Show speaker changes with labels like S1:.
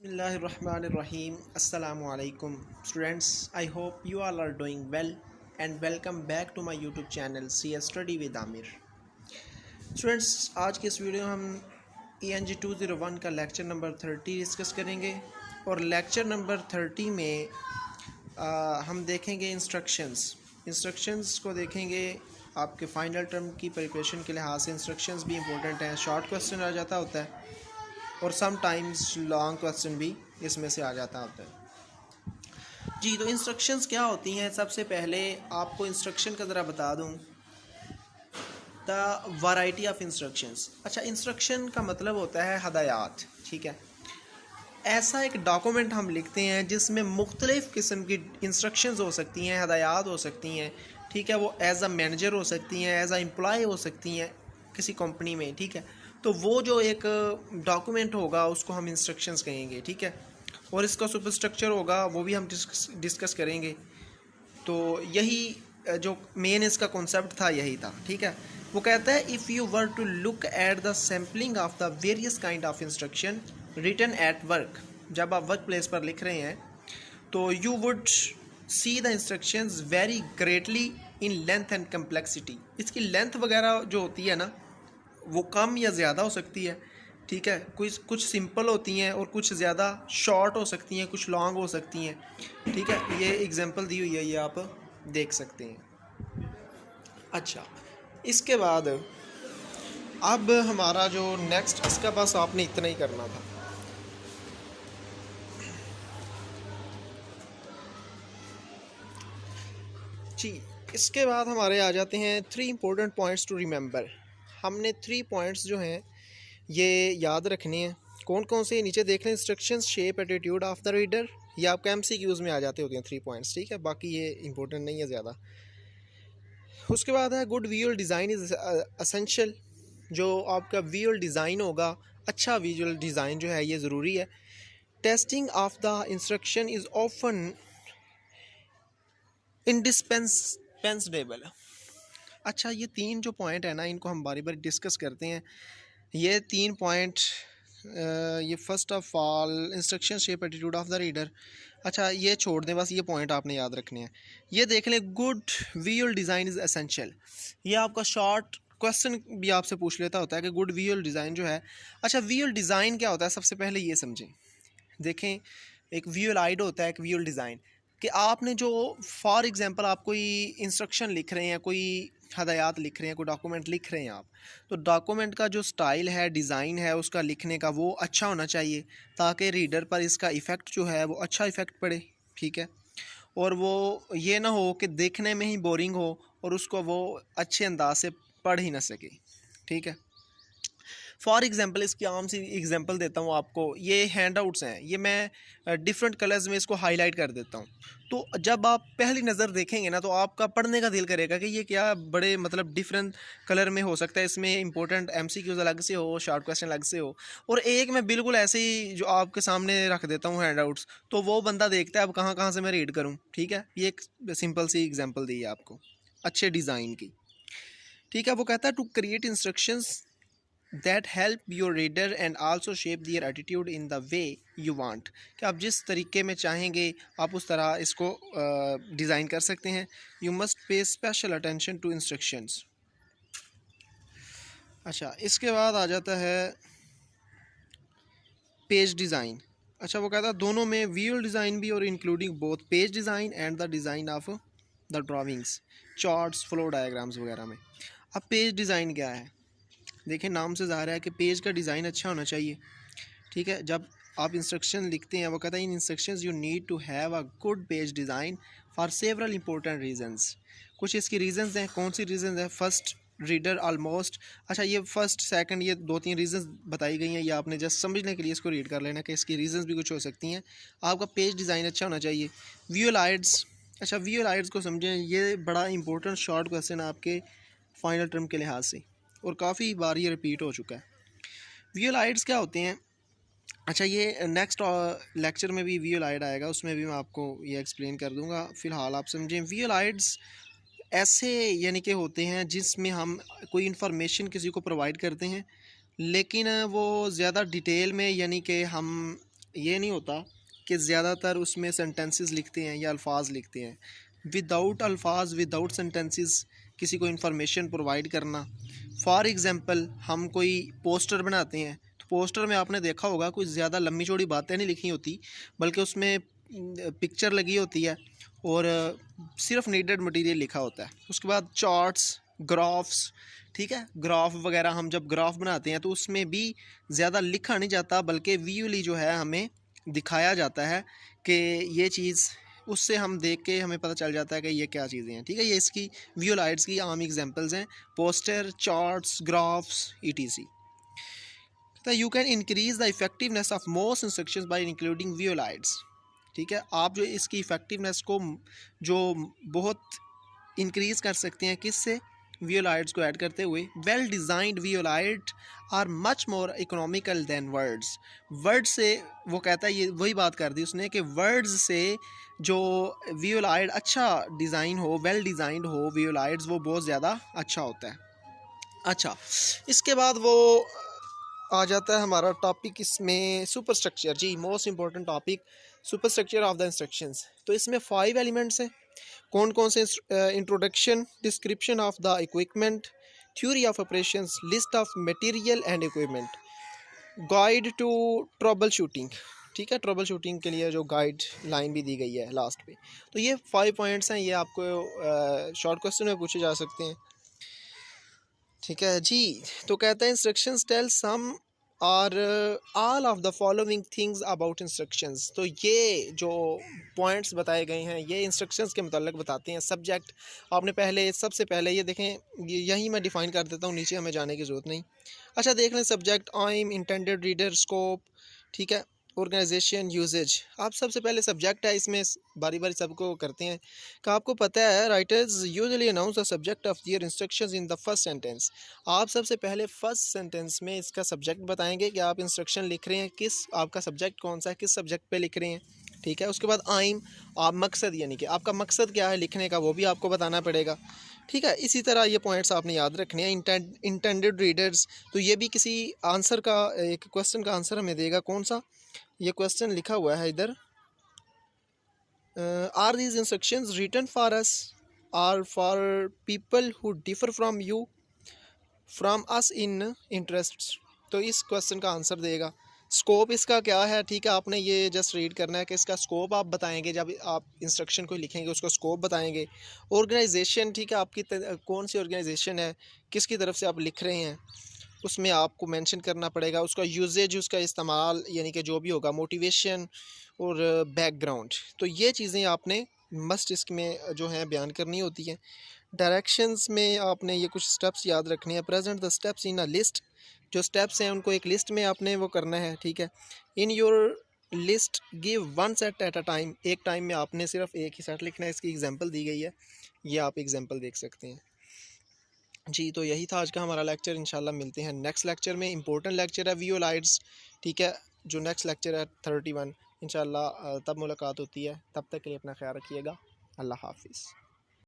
S1: Bismillahirrahmanirrahim. Assalamu alaikum students. I hope you all are doing well and welcome back to my YouTube channel CS Study with Amir. Students, आज की इस video में हम ENG 201 का lecture number 30 discuss करेंगे और lecture number 30 में हम देखेंगे इंस्ट्रक्शंस को देखेंगे। आपके फाइनल टर्म की प्रिपरेशन के लिहाज से इंस्ट्रक्शंस भी इंपॉर्टेंट हैं। शॉर्ट क्वेश्चन आ जाता होता है और समटाइम्स लॉन्ग क्वेश्चन भी इसमें से आ जाता होता है जी। तो इंस्ट्रक्शंस क्या होती हैं? सबसे पहले आपको इंस्ट्रक्शन का ज़रा बता दूं, द वैरायटी ऑफ इंस्ट्रक्शंस। अच्छा, इंस्ट्रक्शन का मतलब होता है हदायत, ठीक है। ऐसा एक डॉक्यूमेंट हम लिखते हैं जिसमें मुख्तलिफ़ किस्म की इंस्ट्रक्शंस हो सकती हैं, हदायत हो सकती हैं, ठीक है। वो एज अ मैनेजर हो सकती हैं, एज अ एम्प्लॉय हो सकती हैं किसी कंपनी में, ठीक है। तो वो जो एक डॉक्यूमेंट होगा उसको हम इंस्ट्रक्शंस कहेंगे, ठीक है। और इसका सुपर स्ट्रक्चर होगा वो भी हम डिस्कस करेंगे। तो यही जो मेन इसका कॉन्सेप्ट था यही था, ठीक है। वो कहता है if you were to look at the sampling of the various kind of instruction written at work, जब आप वर्क प्लेस पर लिख रहे हैं तो you would see the instructions vary greatly in length and complexity. इसकी लेंथ वगैरह जो होती है ना वो कम या ज़्यादा हो सकती है, ठीक है। कुछ सिंपल होती हैं और कुछ ज़्यादा शॉर्ट हो सकती हैं, कुछ लॉन्ग हो सकती हैं, ठीक है। ये एग्जांपल दी हुई है, ये आप देख सकते हैं। अच्छा, इसके बाद अब हमारा जो नेक्स्ट, इसका बस आपने इतना ही करना था। जी, इसके बाद हमारे आ जाते हैं 3 इंपॉर्टेंट पॉइंट्स टू रिमेंबर। हमने 3 पॉइंट्स जो हैं ये याद रखने हैं। कौन कौन से? नीचे देख लें, instructions, shape, attitude of the reader. ये आपका MCQs में आ जाते होते हैं 3 पॉइंट्स, ठीक है। बाकी ये इंपॉर्टेंट नहीं है ज़्यादा। उसके बाद है good visual design is essential. जो आपका विजुअल डिज़ाइन होगा, अच्छा विजुअल डिज़ाइन जो है ये ज़रूरी है। Testing of the instruction is often indispensable. अच्छा, ये 3 जो पॉइंट है ना, इनको हम बारी बारी डिस्कस करते हैं। ये 3 पॉइंट, ये first of all instruction, shape, attitude of the reader. अच्छा, ये छोड़ दें, बस ये पॉइंट आपने याद रखने हैं। ये देख लें, good visual design is essential. ये आपका शॉर्ट क्वेश्चन भी आपसे पूछ लेता होता है कि गुड विजुअल डिज़ाइन जो है। अच्छा, विजुअल डिज़ाइन क्या होता है? सबसे पहले ये समझें। देखें, एक विजुअल आइड होता है, एक विजुअल डिज़ाइन, कि आपने जो फॉर एग्जांपल आप कोई इंस्ट्रक्शन लिख रहे हैं, कोई हदायत लिख रहे हैं, कोई डॉक्यूमेंट लिख रहे हैं आप, तो डॉक्यूमेंट का जो स्टाइल है, डिज़ाइन है उसका लिखने का, वो अच्छा होना चाहिए ताकि रीडर पर इसका इफ़ेक्ट जो है वो अच्छा इफ़ेक्ट पड़े, ठीक है। और वो ये ना हो कि देखने में ही बोरिंग हो और उसको वो अच्छे अंदाज से पढ़ ही ना सके, ठीक है। फॉर एग्ज़ाम्पल, इसकी आम सी एग्ज़ाम्पल देता हूँ आपको। ये हैंड आउट्स हैं, ये मैं डिफरेंट कलर्स में इसको हाईलाइट कर देता हूँ। तो जब आप पहली नज़र देखेंगे ना तो आपका पढ़ने का दिल करेगा कि ये क्या बड़े मतलब डिफरेंट कलर में हो सकता है, इसमें इंपॉर्टेंट MCQs अलग से हो, शॉर्ट क्वेश्चन अलग से हो। और एक मैं बिल्कुल ऐसे ही जो आपके सामने रख देता हूँ हैंड आउट्स, तो वो बंदा देखता है अब कहाँ कहाँ से मैं रीड करूँ, ठीक है। ये एक सिंपल सी एग्जाम्पल दी है आपको अच्छे डिज़ाइन की, ठीक है। वो कहता है to create instructions that help your reader and also shape their attitude in the way you want, कि आप जिस तरीके में चाहेंगे आप उस तरह इसको डिज़ाइन कर सकते हैं। You must pay special attention to instructions. अच्छा, इसके बाद आ जाता है पेज डिज़ाइन। अच्छा, वो कहता है दोनों में विजुअल डिज़ाइन भी और including both page design and the design of the drawings, charts, flow diagrams वगैरह में। अब पेज डिज़ाइन क्या है? देखें, नाम से ज़ाहिर है कि पेज का डिज़ाइन अच्छा होना चाहिए, ठीक है। जब आप इंस्ट्रक्शन लिखते हैं, वो कहता है in instructions you need to have a good page design for several important reasons. कुछ इसकी रीजंस हैं। कौन सी रीजंस हैं? First, reader almost. अच्छा, ये फर्स्ट सेकंड, ये 2-3 रीजंस बताई गई हैं, ये आपने जस्ट समझने के लिए इसको रीड कर लेना कि इसकी रीजंस भी कुछ हो सकती हैं। आपका पेज डिज़ाइन अच्छा होना चाहिए। Visual aides. अच्छा, विजुअल आइड्स को समझें, ये बड़ा इंपॉर्टेंट शॉर्ट क्वेश्चन है आपके फाइनल टर्म के लिहाज से और काफ़ी बार ये रिपीट हो चुका है। विजुअल आइड्स क्या होते हैं? अच्छा, ये नेक्स्ट लेक्चर में भी विजुअल आइड आएगा, उसमें भी मैं आपको ये एक्सप्लेन कर दूंगा। फ़िलहाल आप समझें, विजुअल आइड्स ऐसे यानी कि होते हैं जिसमें हम कोई इन्फॉर्मेशन किसी को प्रोवाइड करते हैं, लेकिन वो ज़्यादा डिटेल में यानी कि हम ये नहीं होता कि ज़्यादातर उसमें सेंटेंसेस लिखते हैं या अल्फाज लिखते हैं। विदाउट अल्फाज, विदाउट सेंटेंसेस किसी को इंफॉर्मेशन प्रोवाइड करना। फॉर एग्ज़ाम्पल हम कोई पोस्टर बनाते हैं, तो पोस्टर में आपने देखा होगा कुछ ज़्यादा लंबी चौड़ी बातें नहीं लिखी होती, बल्कि उसमें पिक्चर लगी होती है और सिर्फ नीडेड मटेरियल लिखा होता है। उसके बाद चार्ट्स, ग्राफ्स, ठीक है, ग्राफ वगैरह हम जब ग्राफ बनाते हैं तो उसमें भी ज़्यादा लिखा नहीं जाता, बल्कि विजुअली जो है हमें दिखाया जाता है कि ये चीज़, उससे हम देख के हमें पता चल जाता है कि ये क्या चीज़ें हैं। ठीक है, ये इसकी विजुअलाइड्स की आम एग्जांपल्स हैं, पोस्टर, चार्ट्स, ग्राफ्स, ईटीसी। तो you can increase the effectiveness of most instructions by including visual aids. ठीक है, आप जो इसकी इफेक्टिवनेस को जो बहुत इंक्रीज़ कर सकते हैं, किससे? वियोलाइट्स को ऐड करते हुए। Well designed visual aids are much more economical than words. Word से वो कहता है, ये वही बात कर दी उसने कि वर्ड्स से जो वियोलाइट अच्छा डिज़ाइन हो, वेल डिज़ाइंड हो वियोलाइट्स, वो बहुत ज़्यादा अच्छा होता है। अच्छा, इसके बाद वो आ जाता है हमारा टॉपिक इसमें सुपर स्ट्रक्चर। जी, most important topic, superstructure of the instructions. तो इसमें 5 एलिमेंट्स हैं। कौन कौन से? Introduction, description of the equipment, theory of operations, list of material and equipment, guide to troubleshooting. ठीक है, ट्रबल शूटिंग के लिए जो गाइड लाइन भी दी गई है लास्ट पे। तो ये 5 पॉइंट्स हैं, ये आपको शॉर्ट क्वेश्चन में पूछे जा सकते हैं। ठीक है जी, तो कहते हैं इंस्ट्रक्शंस टेल सम और all of the following things about instructions. तो ये जो पॉइंट्स बताए गए हैं ये इंस्ट्रक्शंस के मतलब बताते हैं। सब्जेक्ट आपने पहले, सबसे पहले ये देखें, यही मैं डिफ़ाइन कर देता हूँ, नीचे हमें जाने की ज़रूरत नहीं। अच्छा, देख लें सब्जेक्ट, आइम, इंटेंडेड रीडर, स्कोप, ठीक है, ऑर्गेनाइजेशन, यूजेज। आप सबसे पहले सब्जेक्ट है, इसमें बारी बारी सबको करते हैं कि आपको पता है writers usually announce the subject of their instructions in the first sentence. आप सबसे पहले फर्स्ट सेंटेंस में इसका सब्जेक्ट बताएंगे कि आप इंस्ट्रक्शन लिख रहे हैं, किस, आपका सब्जेक्ट कौन सा है, किस सब्जेक्ट पे लिख रहे हैं। ठीक है, उसके बाद आइम, आप मकसद, यानी कि आपका मकसद क्या है लिखने का, वो भी आपको बताना पड़ेगा। ठीक है, इसी तरह ये पॉइंट्स आपने याद रखने हैं। इंटेंडेड रीडर्स, तो ये भी किसी आंसर का, एक क्वेश्चन का आंसर हमें देगा। कौन सा? ये क्वेश्चन लिखा हुआ है इधर, are these instructions written for us or for people who differ from you from us in interests. तो इस क्वेश्चन का आंसर देगा। स्कोप इसका क्या है? ठीक है, आपने ये जस्ट रीड करना है कि इसका स्कोप आप बताएंगे, जब आप इंस्ट्रक्शन को लिखेंगे उसको स्कोप बताएंगे। ऑर्गेनाइजेशन, ठीक है, आपकी कौन सी ऑर्गेनाइजेशन है, किसकी तरफ से आप लिख रहे हैं, उसमें आपको मेंशन करना पड़ेगा। उसका यूजेज, उसका इस्तेमाल, यानी कि जो भी होगा, मोटिवेशन और बैकग्राउंड। तो ये चीज़ें आपने मस्ट इसमें जो है बयान करनी होती हैं। डायरेक्शंस में आपने ये कुछ स्टेप्स याद रखने हैं। Present the steps in a list, जो स्टेप्स हैं उनको एक लिस्ट में आपने वो करना है। ठीक है, in your list give one set at a time, एक टाइम में आपने सिर्फ एक ही सेट लिखना है। इसकी एग्जांपल दी गई है, ये आप एग्जांपल देख सकते हैं। जी, तो यही था आज का हमारा लेक्चर। इंशाल्लाह मिलते हैं नेक्स्ट लेक्चर में। इंपॉर्टेंट लेक्चर है वियोलाइट्स, ठीक है, जो नेक्स्ट लेक्चर है 31। इंशाल्लाह तब मुलाकात होती है, तब तक के लिए अपना ख्याल रखिएगा। अल्लाह हाफिज़।